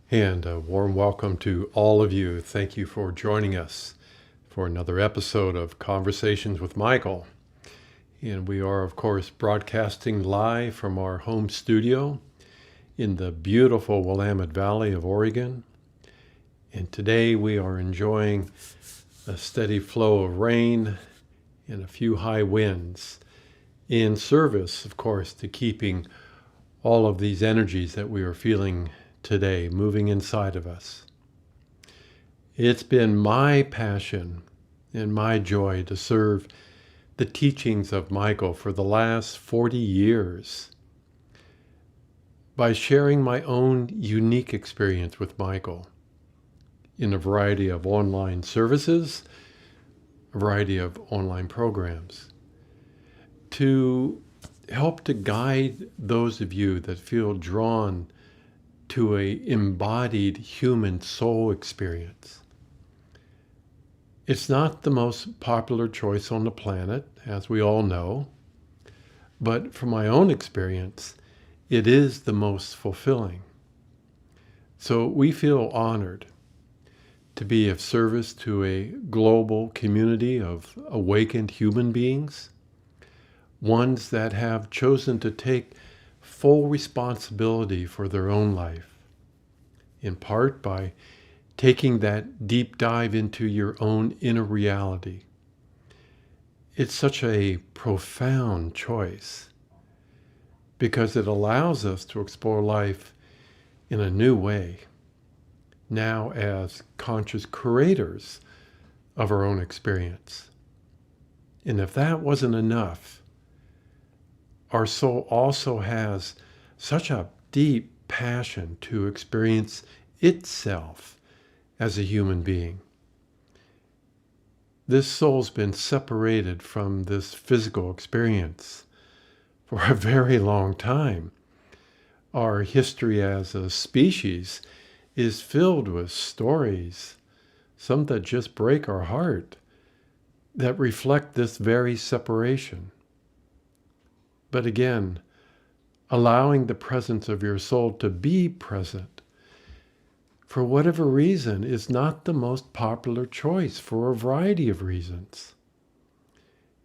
And a warm welcome to all of you. Thank you for joining us for another episode of Conversations with Michael. And we are, of course, broadcasting live from our home studio in the beautiful Willamette Valley of Oregon. And today we are enjoying a steady flow of rain and a few high winds in service, of course, to keeping all of these energies that we are feeling today moving inside of us. It's been my passion and my joy to serve the teachings of Michael for the last 40 years by sharing my own unique experience with Michael in a variety of online services, a variety of online programs, to help to guide those of you that feel drawn to a embodied human soul experience. It's not the most popular choice on the planet, as we all know, but from my own experience, it is the most fulfilling. So we feel honored to be of service to a global community of awakened human beings, ones that have chosen to take full responsibility for their own life, in part by taking that deep dive into your own inner reality. It's such a profound choice because it allows us to explore life in a new way, now as conscious creators of our own experience. And if that wasn't enough, our soul also has such a deep passion to experience itself as a human being. This soul's been separated from this physical experience for a very long time. Our history as a species is filled with stories, some that just break our heart, that reflect this very separation. But again, allowing the presence of your soul to be present, for whatever reason, is not the most popular choice for a variety of reasons.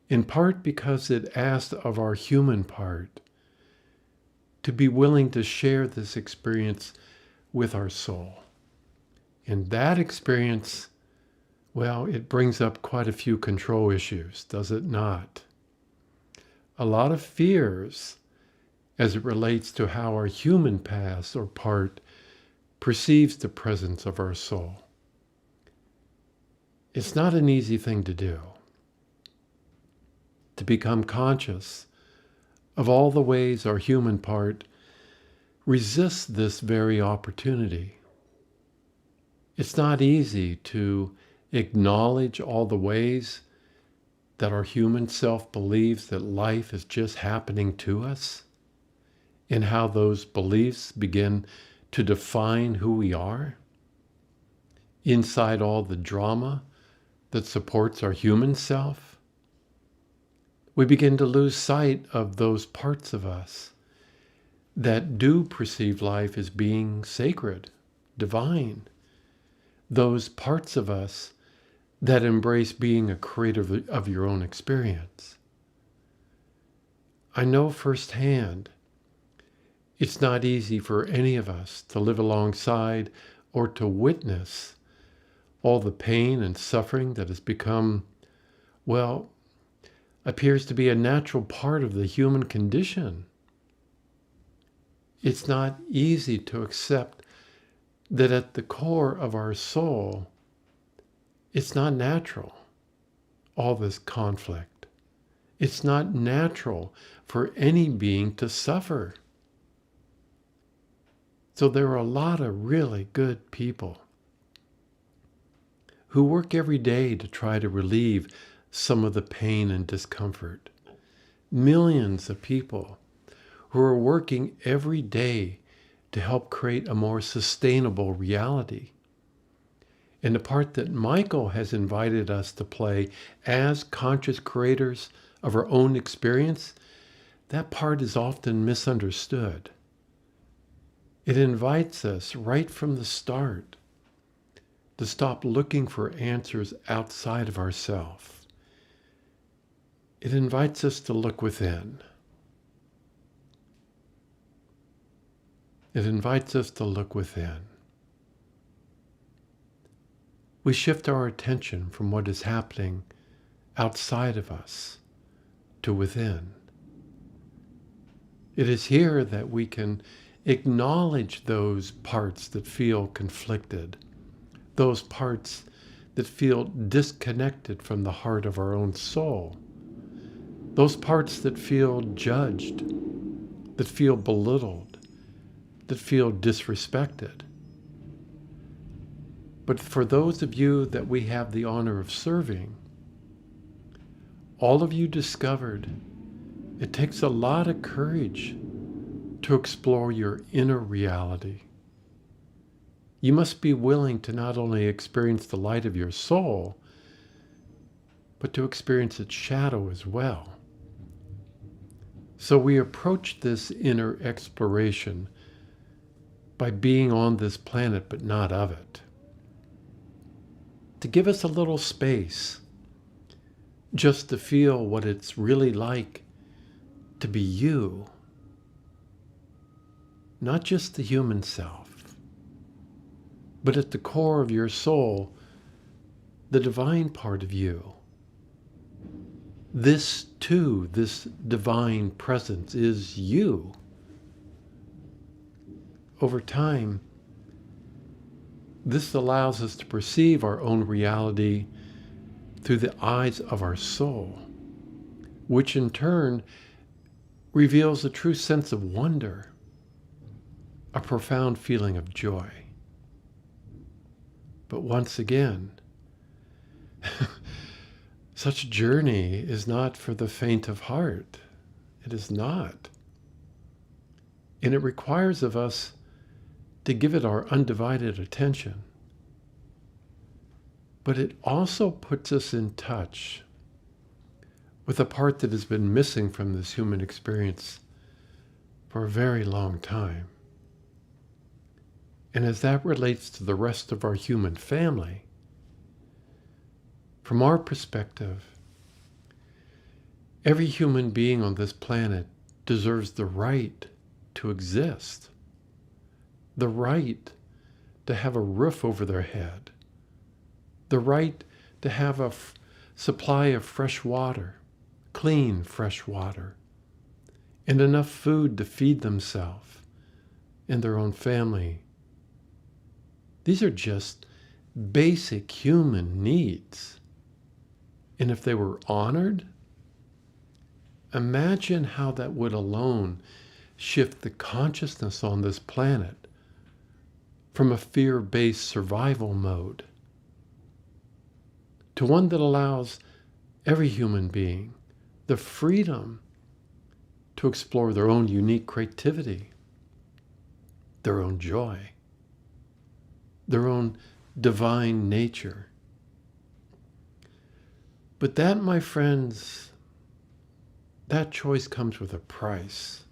In part because it asks of our human part to be willing to share this experience with our soul. And that experience, well, it brings up quite a few control issues, does it not? A lot of fears as it relates to how our human past or part perceives the presence of our soul. It's not an easy thing to do, to become conscious of all the ways our human part resists this very opportunity. It's not easy to acknowledge all the ways that our human self believes that life is just happening to us, and how those beliefs begin to define who we are inside all the drama that supports our human self. We begin to lose sight of those parts of us that do perceive life as being sacred, divine, those parts of us that embrace being a creator of your own experience. I know firsthand it's not easy for any of us to live alongside or to witness all the pain and suffering that has become, well, appears to be a natural part of the human condition. It's not easy to accept that at the core of our soul, it's not natural, all this conflict. It's not natural for any being to suffer. So there are a lot of really good people who work every day to try to relieve some of the pain and discomfort. Millions of people who are working every day to help create a more sustainable reality. And the part that Michael has invited us to play as conscious creators of our own experience, that part is often misunderstood. It invites us right from the start to stop looking for answers outside of ourselves. It invites us to look within. It invites us to look within. We shift our attention from what is happening outside of us to within. It is here that we can acknowledge those parts that feel conflicted, those parts that feel disconnected from the heart of our own soul, those parts that feel judged, that feel belittled, that feel disrespected. But for those of you that we have the honor of serving, all of you discovered it takes a lot of courage to explore your inner reality. You must be willing to not only experience the light of your soul, but to experience its shadow as well. So we approach this inner exploration by being on this planet but not of it. To give us a little space just to feel what it's really like to be you, not just the human self, but at the core of your soul, the divine part of you. This too, this divine presence is you. Over time, this allows us to perceive our own reality through the eyes of our soul, which in turn reveals a true sense of wonder, a profound feeling of joy. But once again, such a journey is not for the faint of heart. It is not. And it requires of us to give it our undivided attention. But it also puts us in touch with a part that has been missing from this human experience for a very long time. And as that relates to the rest of our human family, from our perspective, every human being on this planet deserves the right to exist, the right to have a roof over their head, the right to have a supply of fresh water, clean fresh water, and enough food to feed themselves and their own family. These are just basic human needs. And if they were honored, imagine how that would alone shift the consciousness on this planet from a fear-based survival mode to one that allows every human being the freedom to explore their own unique creativity, their own joy, their own divine nature. But that, my friends, that choice comes with a price.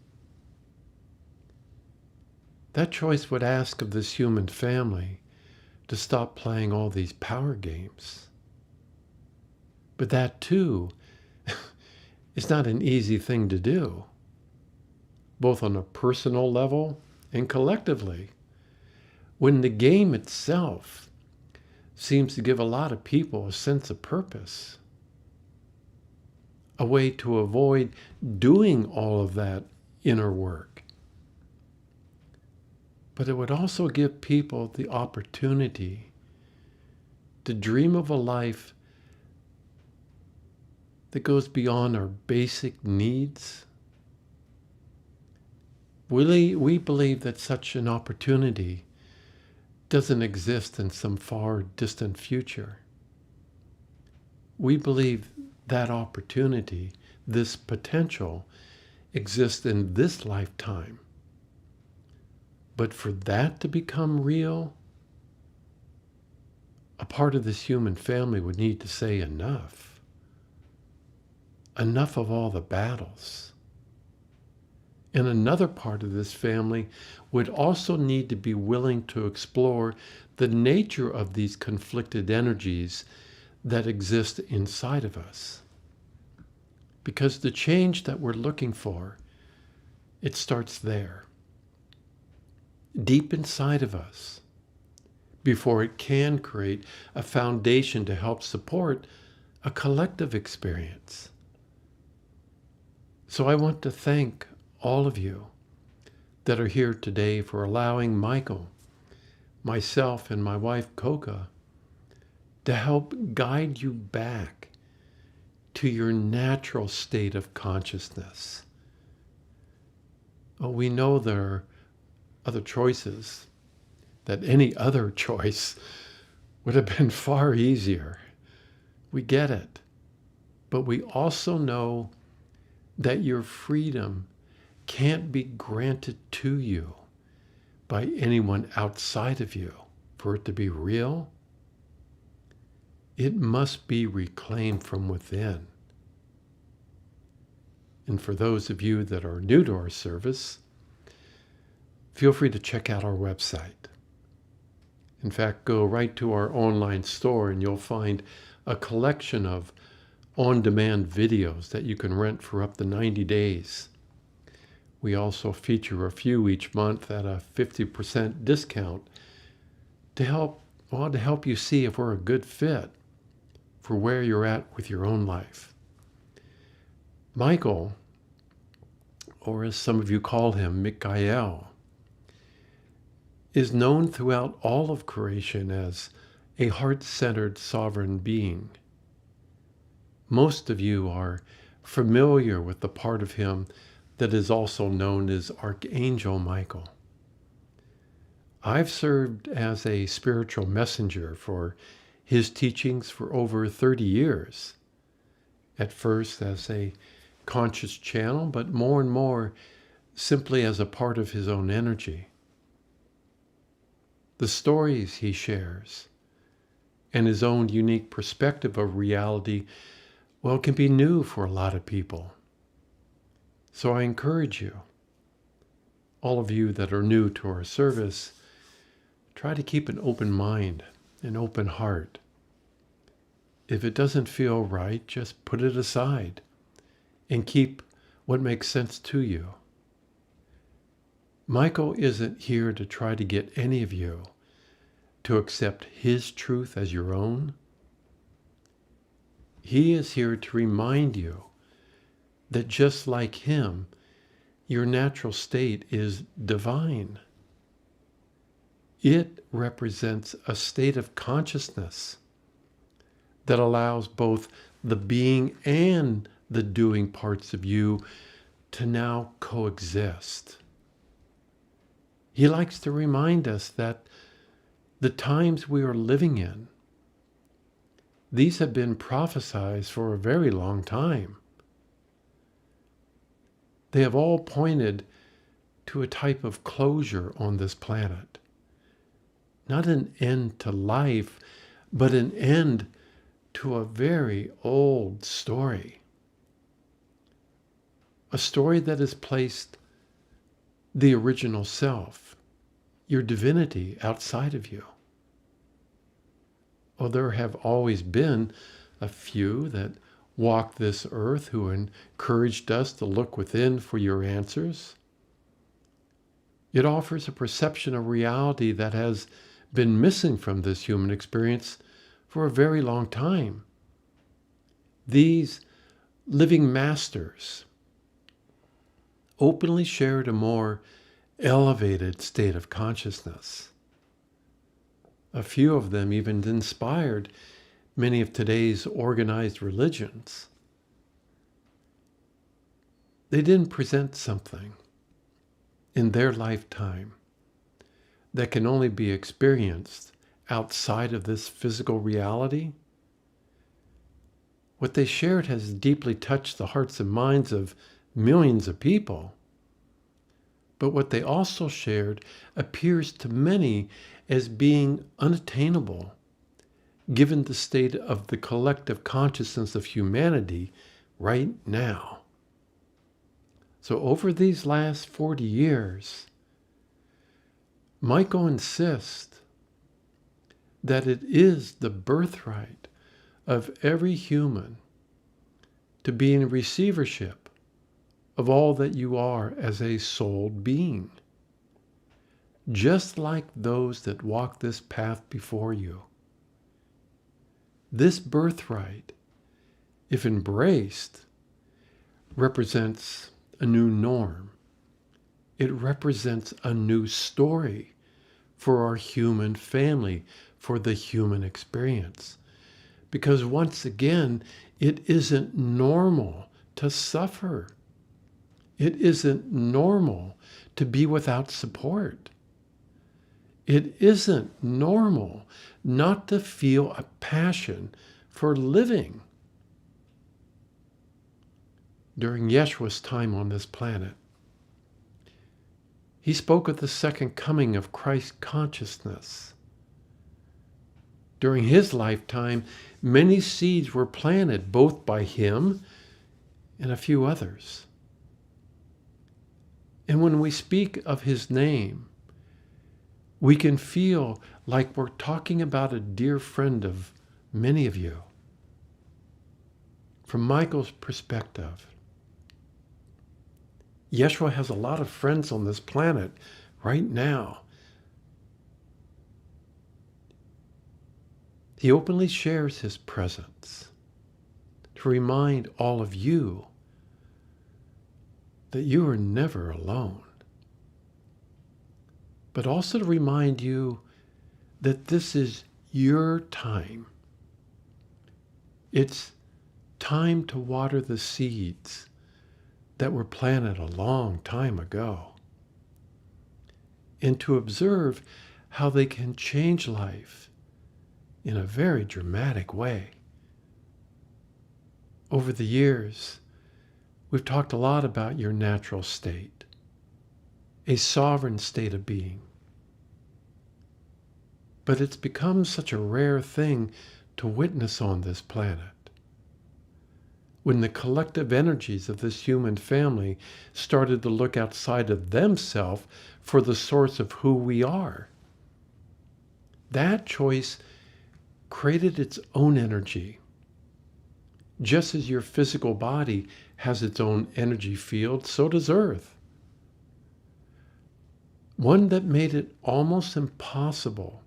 That choice would ask of this human family to stop playing all these power games. But that too is not an easy thing to do, both on a personal level and collectively, when the game itself seems to give a lot of people a sense of purpose, a way to avoid doing all of that inner work. But it would also give people the opportunity to dream of a life that goes beyond our basic needs. We believe that such an opportunity doesn't exist in some far distant future. We believe that opportunity, this potential, exists in this lifetime. But for that to become real, a part of this human family would need to say enough. Enough of all the battles. And another part of this family would also need to be willing to explore the nature of these conflicted energies that exist inside of us. Because the change that we're looking for, it starts there, deep inside of us, before it can create a foundation to help support a collective experience. So I want to thank all of you that are here today for allowing Michael, myself, and my wife Coca to help guide you back to your natural state of consciousness. We know there are other choices, that any other choice would have been far easier. We get it. But we also know that your freedom can't be granted to you by anyone outside of you. For it to be real, it must be reclaimed from within. And for those of you that are new to our service, feel free to check out our website. In fact, go right to our online store and you'll find a collection of on-demand videos that you can rent for up to 90 days. We also feature a few each month at a 50% discount to help you see if we're a good fit for where you're at with your own life. Michael, or as some of you call him, Mikael, is known throughout all of creation as a heart-centered sovereign being. Most of you are familiar with the part of him that is also known as Archangel Michael. I've served as a spiritual messenger for his teachings for over 30 years. At first as a conscious channel, but more and more simply as a part of his own energy. The stories he shares and his own unique perspective of reality, well, can be new for a lot of people. So I encourage you, all of you that are new to our service, try to keep an open mind, an open heart. If it doesn't feel right, just put it aside and keep what makes sense to you. Michael isn't here to try to get any of you to accept his truth as your own. He is here to remind you that just like him, your natural state is divine. It represents a state of consciousness that allows both the being and the doing parts of you to now coexist. He likes to remind us that the times we are living in, these have been prophesized for a very long time. They have all pointed to a type of closure on this planet. Not an end to life, but an end to a very old story. A story that has placed the original self, your divinity, outside of you. Well, there have always been a few that walked this earth who encouraged us to look within for your answers. It offers a perception of reality that has been missing from this human experience for a very long time. These living masters openly shared a more elevated state of consciousness. A few of them even inspired many of today's organized religions. They didn't present something in their lifetime that can only be experienced outside of this physical reality. What they shared has deeply touched the hearts and minds of millions of people. But what they also shared appears to many as being unattainable, given the state of the collective consciousness of humanity right now. So over these last 40 years, Michael insists that it is the birthright of every human to be in receivership of all that you are as a souled being, just like those that walk this path before you. This birthright, if embraced, represents a new norm. It represents a new story for our human family, for the human experience. Because once again, it isn't normal to suffer. It isn't normal to be without support. It isn't normal not to feel a passion for living. During Yeshua's time on this planet, he spoke of the second coming of Christ consciousness. During his lifetime, many seeds were planted, both by him and a few others. And when we speak of his name, we can feel like we're talking about a dear friend of many of you. From Michael's perspective, Yeshua has a lot of friends on this planet right now. He openly shares his presence to remind all of you that you are never alone, but also to remind you that this is your time. It's time to water the seeds that were planted a long time ago, and to observe how they can change life in a very dramatic way. Over the years, we've talked a lot about your natural state, a sovereign state of being. But it's become such a rare thing to witness on this planet. When the collective energies of this human family started to look outside of themselves for the source of who we are, that choice created its own energy. Just as your physical body has its own energy field, so does Earth. One that made it almost impossible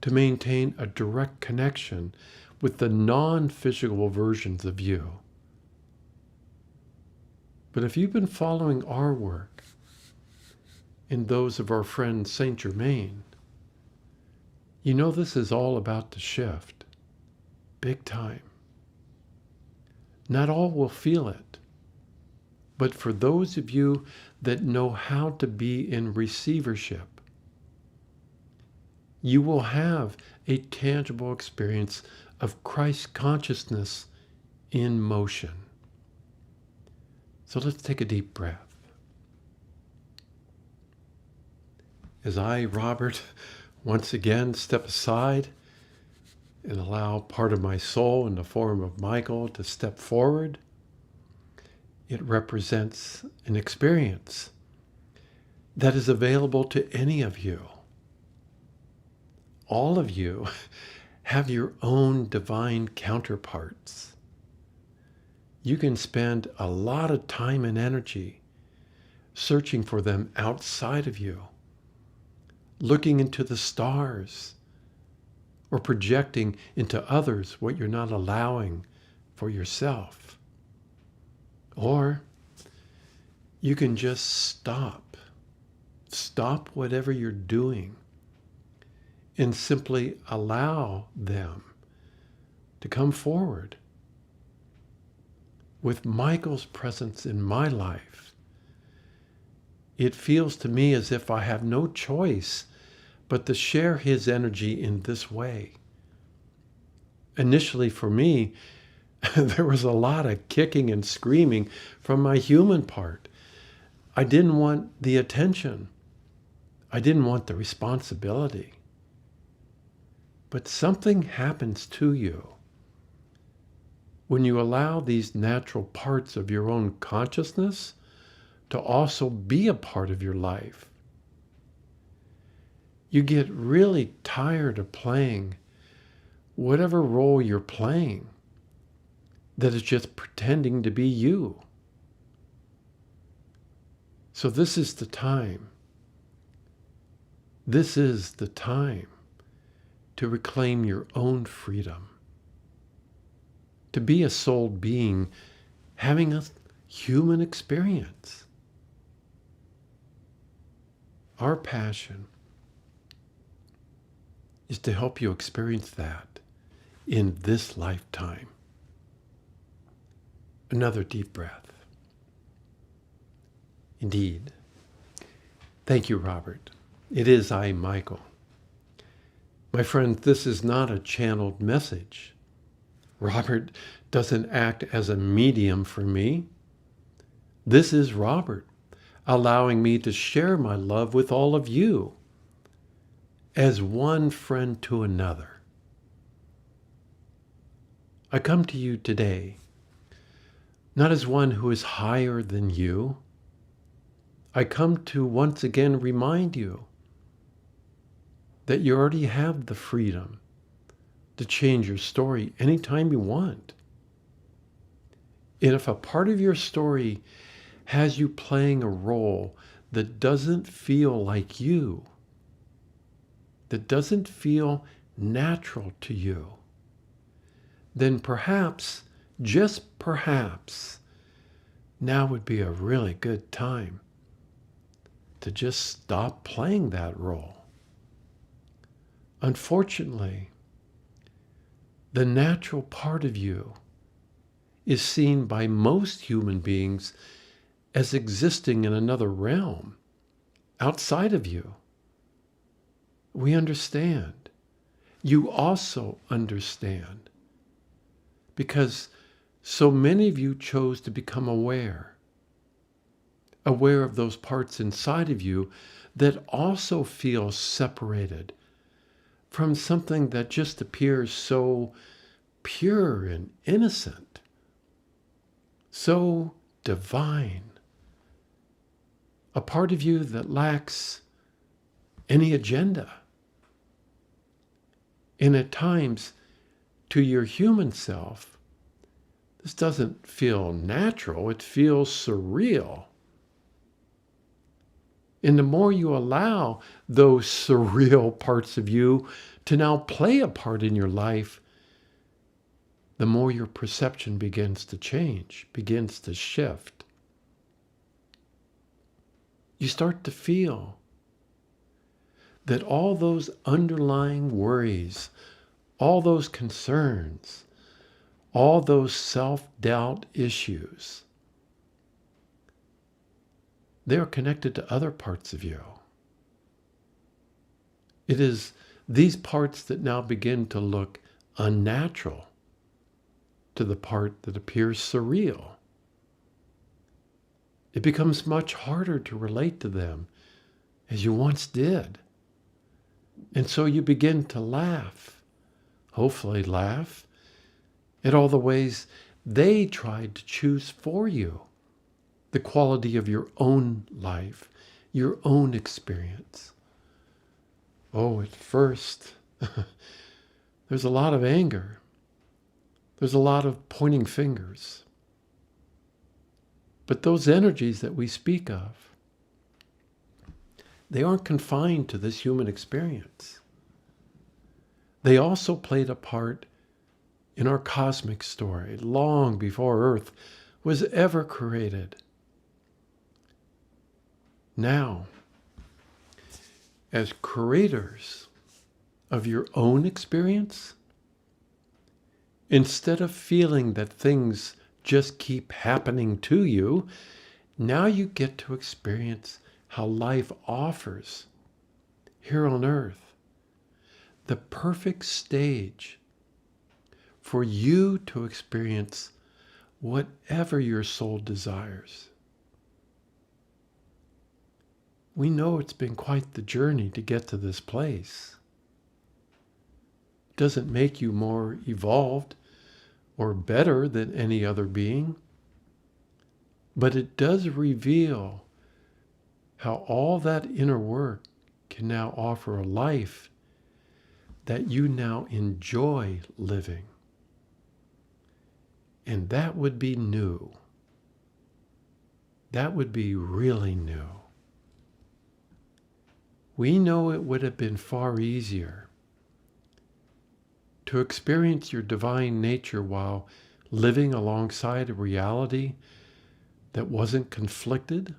to maintain a direct connection with the non-physical versions of you. But if you've been following our work and those of our friend Saint Germain, you know this is all about to shift, big time. Not all will feel it, but for those of you that know how to be in receivership, you will have a tangible experience of Christ consciousness in motion. So let's take a deep breath. As I, Robert, once again step aside and allow part of my soul in the form of Michael to step forward, it represents an experience that is available to any of you. All of you have your own divine counterparts. You can spend a lot of time and energy searching for them outside of you, looking into the stars, or projecting into others what you're not allowing for yourself. Or you can just stop whatever you're doing and simply allow them to come forward. With Michael's presence in my life, it feels to me as if I have no choice but to share his energy in this way. Initially for me, there was a lot of kicking and screaming from my human part. I didn't want the attention. I didn't want the responsibility. But something happens to you when you allow these natural parts of your own consciousness to also be a part of your life. You get really tired of playing whatever role you're playing that is just pretending to be you. So this is the time. This is the time to reclaim your own freedom, to be a soul being having a human experience. Our passion is to help you experience that in this lifetime. Another deep breath. Indeed. Thank you, Robert. It is I, Michael. My friend, this is not a channeled message. Robert doesn't act as a medium for me. This is Robert allowing me to share my love with all of you as one friend to another. I come to you today not as one who is higher than you. I come to once again remind you that you already have the freedom to change your story anytime you want. And if a part of your story has you playing a role that doesn't feel like you, that doesn't feel natural to you, then perhaps, just perhaps, now would be a really good time to just stop playing that role. Unfortunately, the natural part of you is seen by most human beings as existing in another realm outside of you. We understand. You also understand. Because so many of you chose to become aware of those parts inside of you that also feel separated from something that just appears so pure and innocent, so divine. A part of you that lacks any agenda. And at times, to your human self, this doesn't feel natural, it feels surreal. And the more you allow those surreal parts of you to now play a part in your life, the more your perception begins to change, begins to shift. You start to feel that all those underlying worries, all those concerns, all those self-doubt issues, they are connected to other parts of you. It is these parts that now begin to look unnatural to the part that appears surreal. It becomes much harder to relate to them as you once did. And so you begin to laugh, hopefully laugh, at all the ways they tried to choose for you the quality of your own life, your own experience. Oh, at first, there's a lot of anger. There's a lot of pointing fingers. But those energies that we speak of, they aren't confined to this human experience. They also played a part in our cosmic story long before Earth was ever created. Now, as creators of your own experience, instead of feeling that things just keep happening to you, now you get to experience how life offers here on Earth the perfect stage for you to experience whatever your soul desires. We know it's been quite the journey to get to this place. It doesn't make you more evolved or better than any other being. But it does reveal how all that inner work can now offer a life that you now enjoy living. And that would be new. That would be really new. We know it would have been far easier to experience your divine nature while living alongside a reality that wasn't conflicted.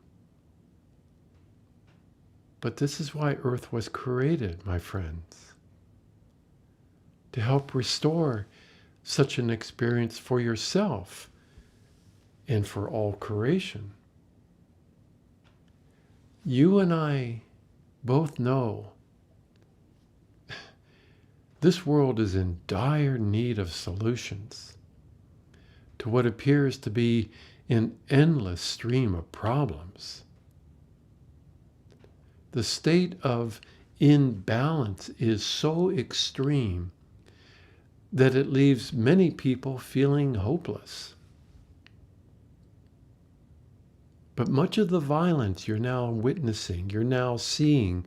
But this is why Earth was created, my friends, to help restore such an experience for yourself and for all creation. You and I both know this world is in dire need of solutions to what appears to be an endless stream of problems. The state of imbalance is so extreme that it leaves many people feeling hopeless. But much of the violence you're now witnessing, you're now seeing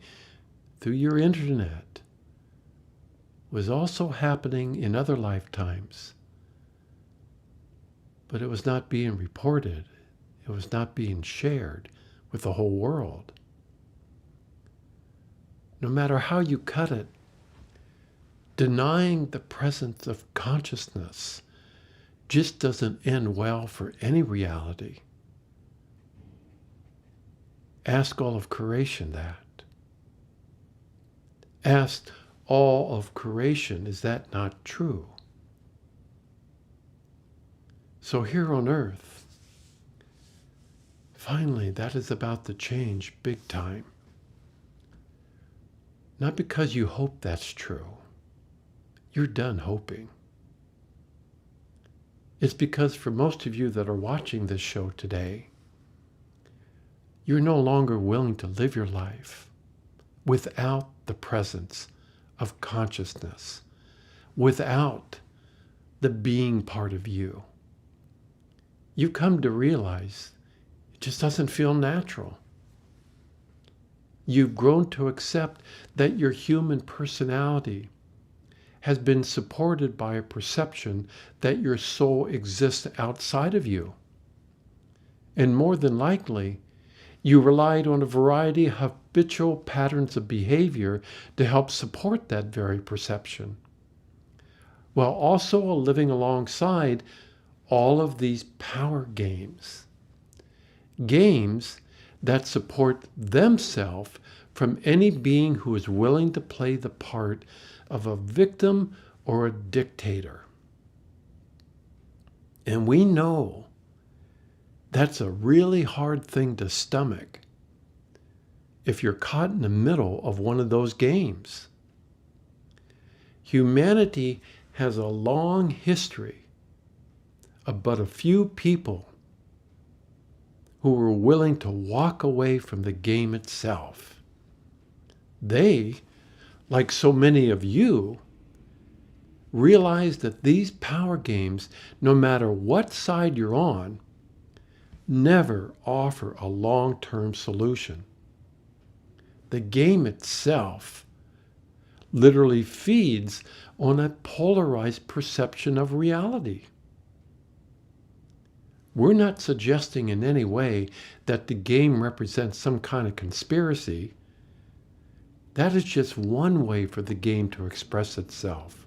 through your internet, was also happening in other lifetimes. But it was not being reported. It was not being shared with the whole world. No matter how you cut it, denying the presence of consciousness just doesn't end well for any reality. Ask all of creation that. Ask all of creation, is that not true? So here on earth, finally, that is about to change big time. Not because you hope that's true. You're done hoping. It's because for most of you that are watching this show today, you're no longer willing to live your life without the presence of consciousness, without the being part of you. You come to realize it just doesn't feel natural. You've grown to accept that your human personality has been supported by a perception that your soul exists outside of you. And more than likely, you relied on a variety of habitual patterns of behavior to help support that very perception, while also living alongside all of these power games. Games that support themselves from any being who is willing to play the part of a victim or a dictator. And we know that's a really hard thing to stomach if you're caught in the middle of one of those games. Humanity has a long history of but a few people who were willing to walk away from the game itself. They, like so many of you, realize that these power games, no matter what side you're on, never offer a long-term solution. The game itself literally feeds on a polarized perception of reality. We're not suggesting in any way that the game represents some kind of conspiracy. That is just one way for the game to express itself.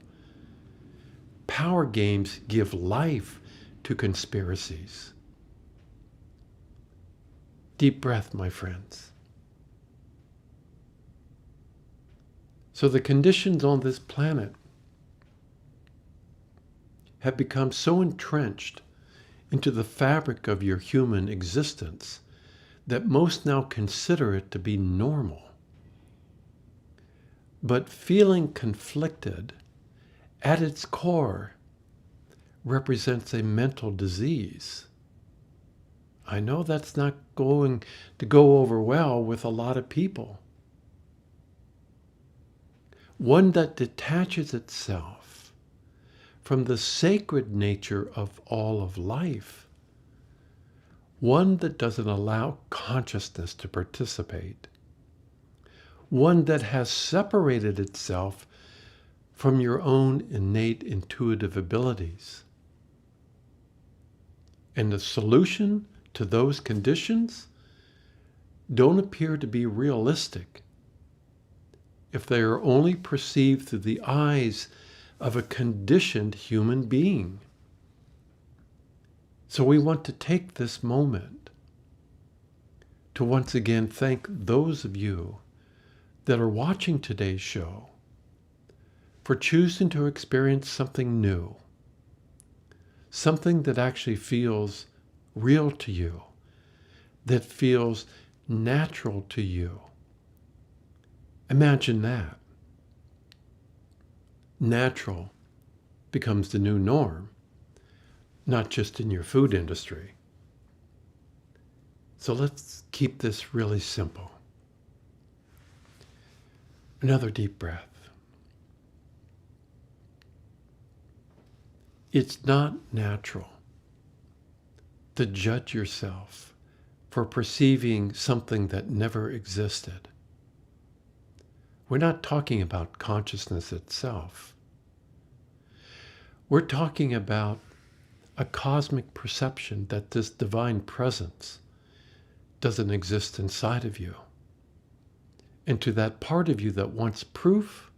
Power games give life to conspiracies. Deep breath, my friends. So the conditions on this planet have become so entrenched into the fabric of your human existence that most now consider it to be normal. But feeling conflicted at its core represents a mental disease. I know that's not going to go over well with a lot of people. One that detaches itself from the sacred nature of all of life, one that doesn't allow consciousness to participate, one that has separated itself from your own innate intuitive abilities. And the solution to those conditions don't appear to be realistic if they are only perceived through the eyes of a conditioned human being. So we want to take this moment to once again thank those of you that are watching today's show for choosing to experience something new, something that actually feels real to you, that feels natural to you. Imagine that. Natural becomes the new norm, not just in your food industry. So let's keep this really simple. Another deep breath. It's not natural to judge yourself for perceiving something that never existed. We're not talking about consciousness itself. We're talking about a cosmic perception that this divine presence doesn't exist inside of you. And to that part of you that wants proof,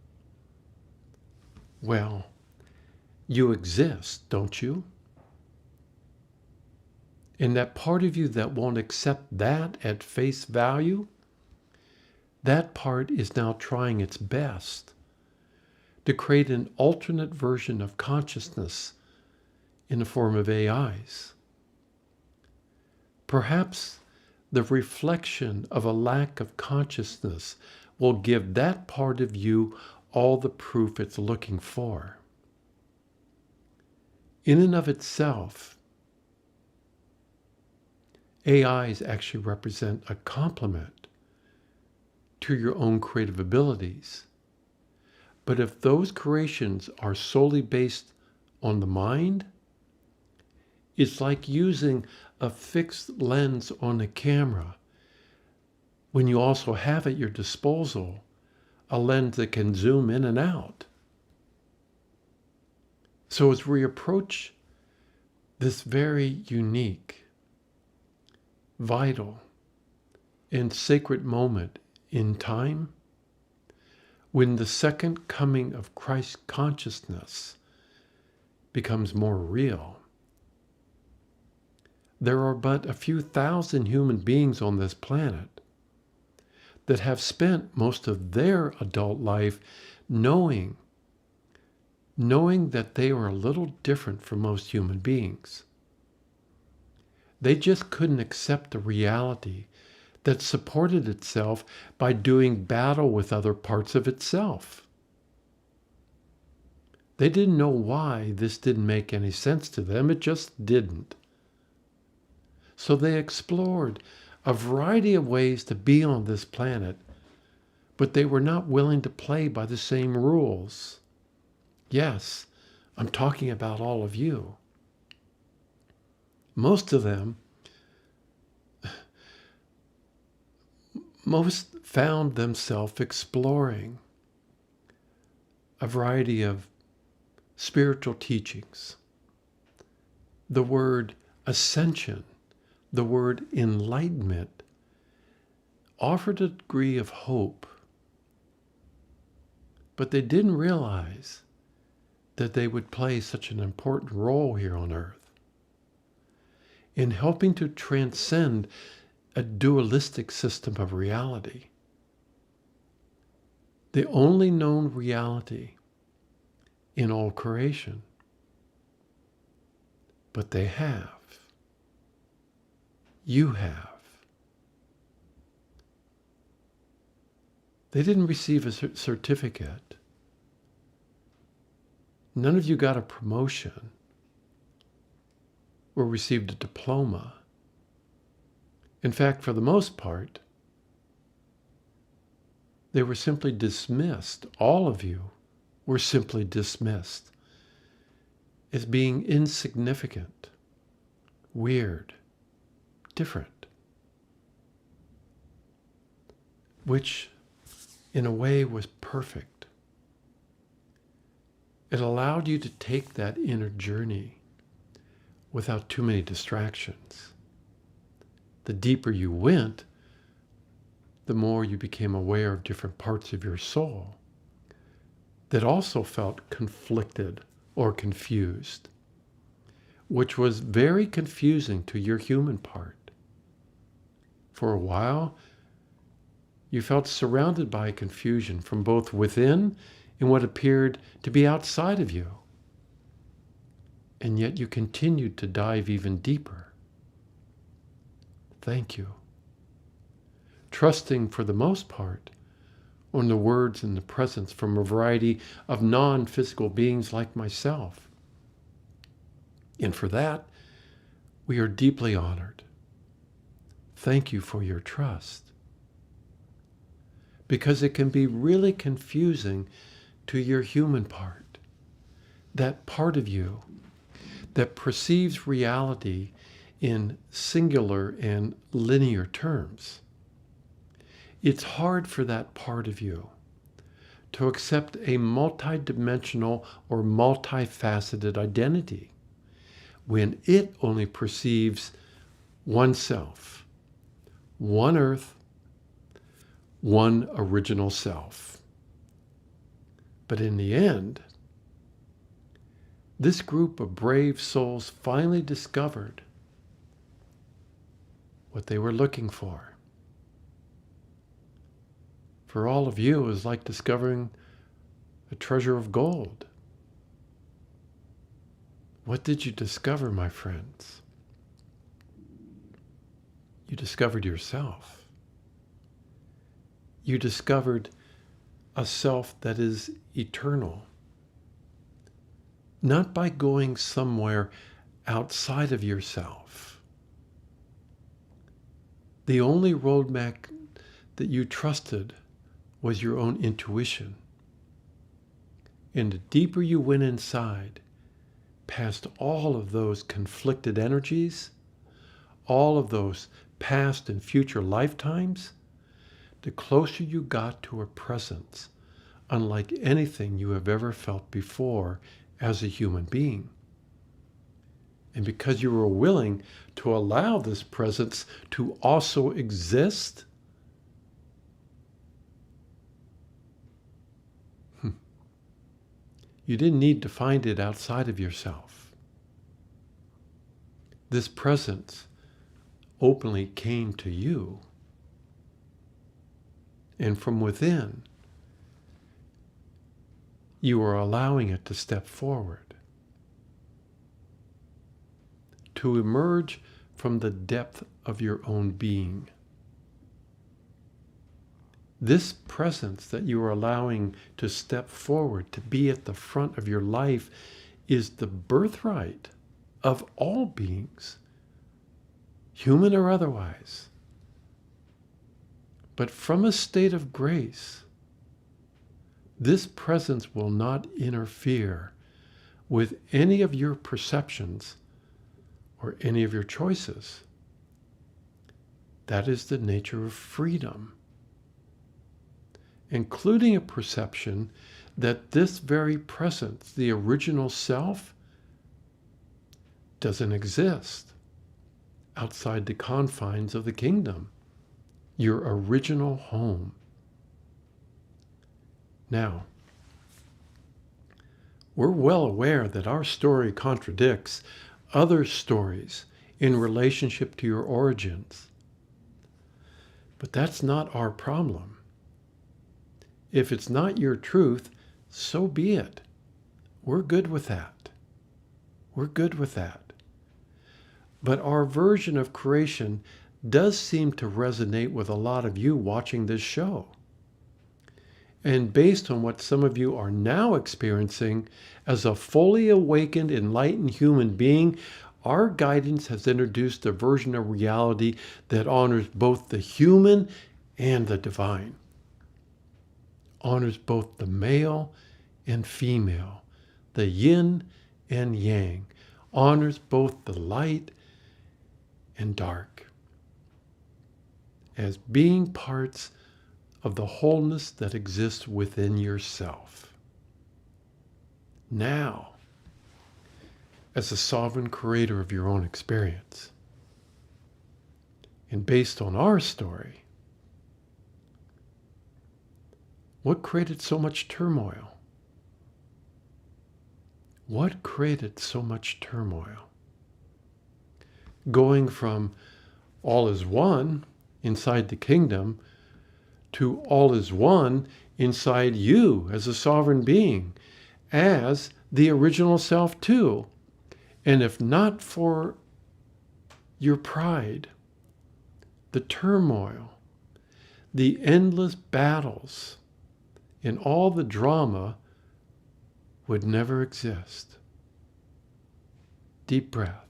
well, you exist, don't you? And that part of you that won't accept that at face value, that part is now trying its best to create an alternate version of consciousness in the form of AIs. Perhaps the reflection of a lack of consciousness will give that part of you all the proof it's looking for. In and of itself, AIs actually represent a complement to your own creative abilities. But if those creations are solely based on the mind, it's like using a fixed lens on a camera when you also have at your disposal a lens that can zoom in and out. So as we approach this very unique, vital, and sacred moment in time, when the second coming of Christ consciousness becomes more real, there are but a few thousand human beings on this planet that have spent most of their adult life knowing that they are a little different from most human beings. They just couldn't accept the reality that supported itself by doing battle with other parts of itself. They didn't know why this didn't make any sense to them. It just didn't. So they explored a variety of ways to be on this planet, but they were not willing to play by the same rules. Yes, I'm talking about all of you. Most found themselves exploring a variety of spiritual teachings. The word ascension, the word enlightenment, offered a degree of hope, but they didn't realize that they would play such an important role here on earth in helping to transcend a dualistic system of reality. The only known reality in all creation. But they have. You have. They didn't receive a certificate. None of you got a promotion or received a diploma. In fact, for the most part, they were simply dismissed. All of you were simply dismissed as being insignificant, weird, different, which in a way was perfect. It allowed you to take that inner journey without too many distractions. The deeper you went, the more you became aware of different parts of your soul that also felt conflicted or confused, which was very confusing to your human part. For a while, you felt surrounded by confusion from both within and what appeared to be outside of you. And yet you continued to dive even deeper. Thank you. Trusting for the most part on the words and the presence from a variety of non-physical beings like myself. And for that, we are deeply honored. Thank you for your trust. Because it can be really confusing to your human part, that part of you that perceives reality in singular and linear terms. It's hard for that part of you to accept a multidimensional or multifaceted identity when it only perceives one self, one earth, one original self. But in the end, this group of brave souls finally discovered what they were looking for. For all of you, it was like discovering a treasure of gold. What did you discover, my friends? You discovered yourself. You discovered a self that is eternal. Not by going somewhere outside of yourself. The only roadmap that you trusted was your own intuition. And the deeper you went inside, past all of those conflicted energies, all of those past and future lifetimes, the closer you got to a presence unlike anything you have ever felt before as a human being. And because you were willing to allow this presence to also exist, you didn't need to find it outside of yourself. This presence openly came to you. And from within, you are allowing it to step forward, to emerge from the depth of your own being. This presence that you are allowing to step forward, to be at the front of your life, is the birthright of all beings, human or otherwise. But from a state of grace, this presence will not interfere with any of your perceptions or any of your choices. That is the nature of freedom, including a perception that this very presence, the original self, doesn't exist outside the confines of the kingdom, your original home. Now, we're well aware that our story contradicts other stories in relationship to your origins. But that's not our problem. If it's not your truth, so be it. We're good with that. We're good with that. But our version of creation does seem to resonate with a lot of you watching this show. And based on what some of you are now experiencing as a fully awakened, enlightened human being, our guidance has introduced a version of reality that honors both the human and the divine. Honors both the male and female, the yin and yang. Honors both the light and dark. as being parts of the wholeness that exists within yourself. Now, as a sovereign creator of your own experience, and based on our story, what created so much turmoil? What created so much turmoil? Going from all is one inside the kingdom to all is one inside you as a sovereign being, as the original self too. And if not for your pride, the turmoil, the endless battles, and all the drama would never exist. Deep breath.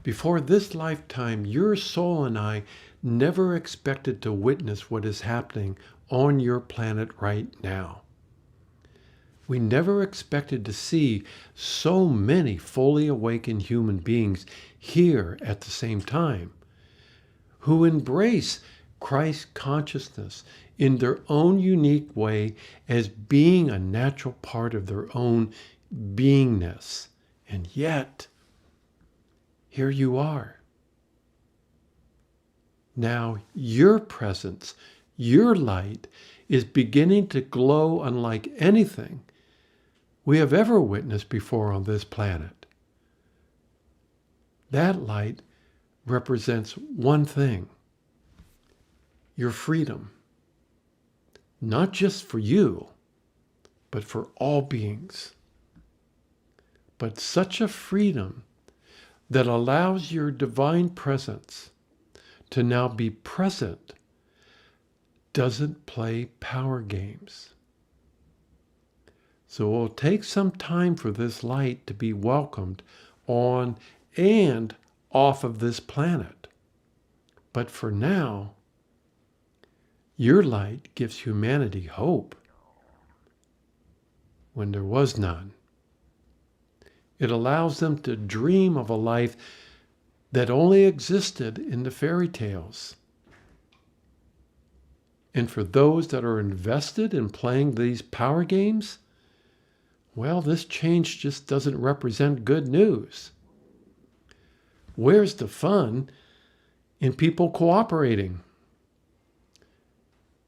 Before this lifetime, your soul and I never expected to witness what is happening on your planet right now. We never expected to see so many fully awakened human beings here at the same time, who embrace Christ consciousness in their own unique way as being a natural part of their own beingness. And yet, here you are. Now your presence, your light, is beginning to glow unlike anything we have ever witnessed before on this planet. That light represents one thing: your freedom. Not just for you, but for all beings. But such a freedom that allows your divine presence to now be present doesn't play power games. So it will take some time for this light to be welcomed on and off of this planet. But for now, your light gives humanity hope when there was none. It allows them to dream of a life that only existed in the fairy tales. And for those that are invested in playing these power games, well, this change just doesn't represent good news. Where's the fun in people cooperating?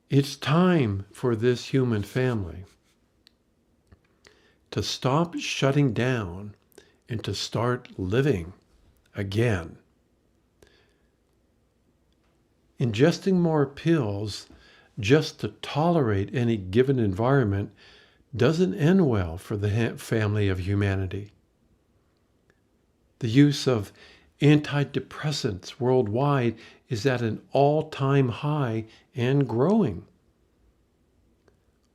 It's time for this human family to stop shutting down and to start living again. Ingesting more pills just to tolerate any given environment doesn't end well for the family of humanity. The use of antidepressants worldwide is at an all-time high and growing.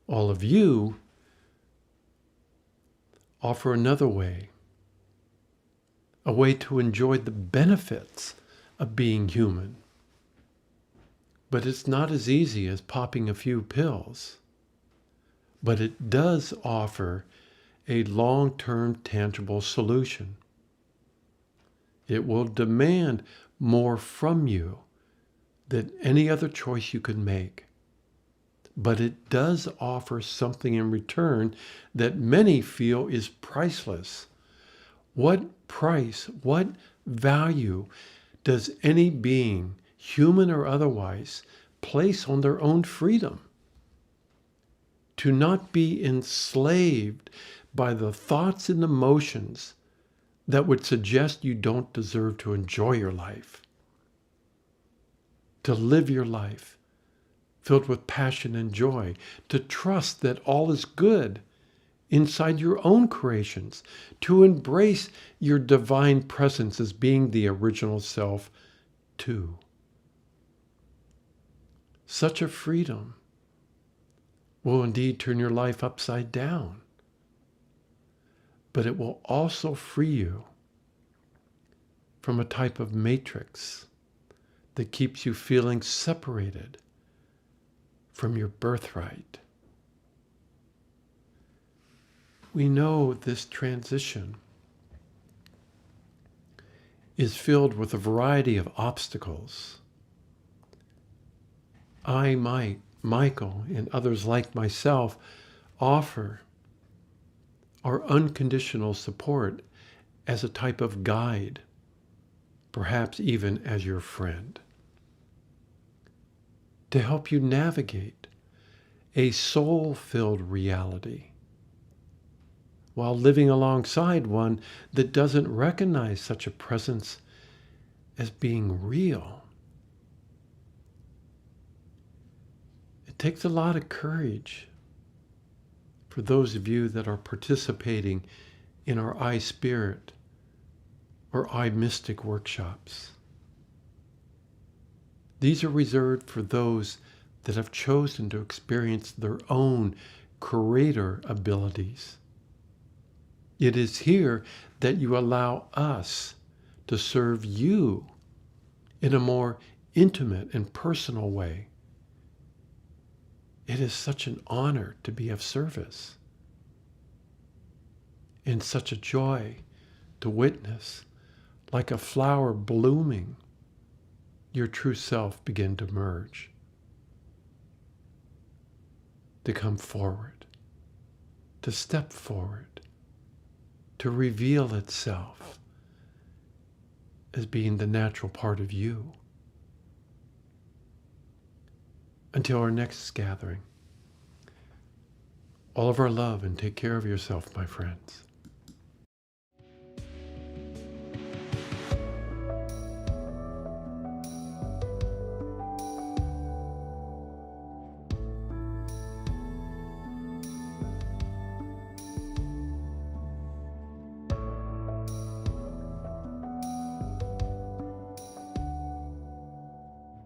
All of you offer another way, a way to enjoy the benefits of being human. But it's not as easy as popping a few pills. But it does offer a long-term tangible solution. It will demand more from you than any other choice you could make. But it does offer something in return that many feel is priceless. What price, what value does any being, human or otherwise, place on their own freedom? To not be enslaved by the thoughts and emotions that would suggest you don't deserve to enjoy your life. To live your life filled with passion and joy, to trust that all is good inside your own creations, to embrace your divine presence as being the original self too. Such a freedom will indeed turn your life upside down, but it will also free you from a type of matrix that keeps you feeling separated from your birthright. We know this transition is filled with a variety of obstacles. I, Michael, and others like myself offer our unconditional support as a type of guide, perhaps even as your friend, to help you navigate a soul-filled reality while living alongside one that doesn't recognize such a presence as being real. It takes a lot of courage for those of you that are participating in our I Spirit or I Mystic workshops. These are reserved for those that have chosen to experience their own creator abilities. It is here that you allow us to serve you in a more intimate and personal way. It is such an honor to be of service, and such a joy to witness, like a flower blooming, your true self begin to merge, to come forward, to step forward, to reveal itself as being the natural part of you. Until our next gathering, all of our love, and take care of yourself, my friends.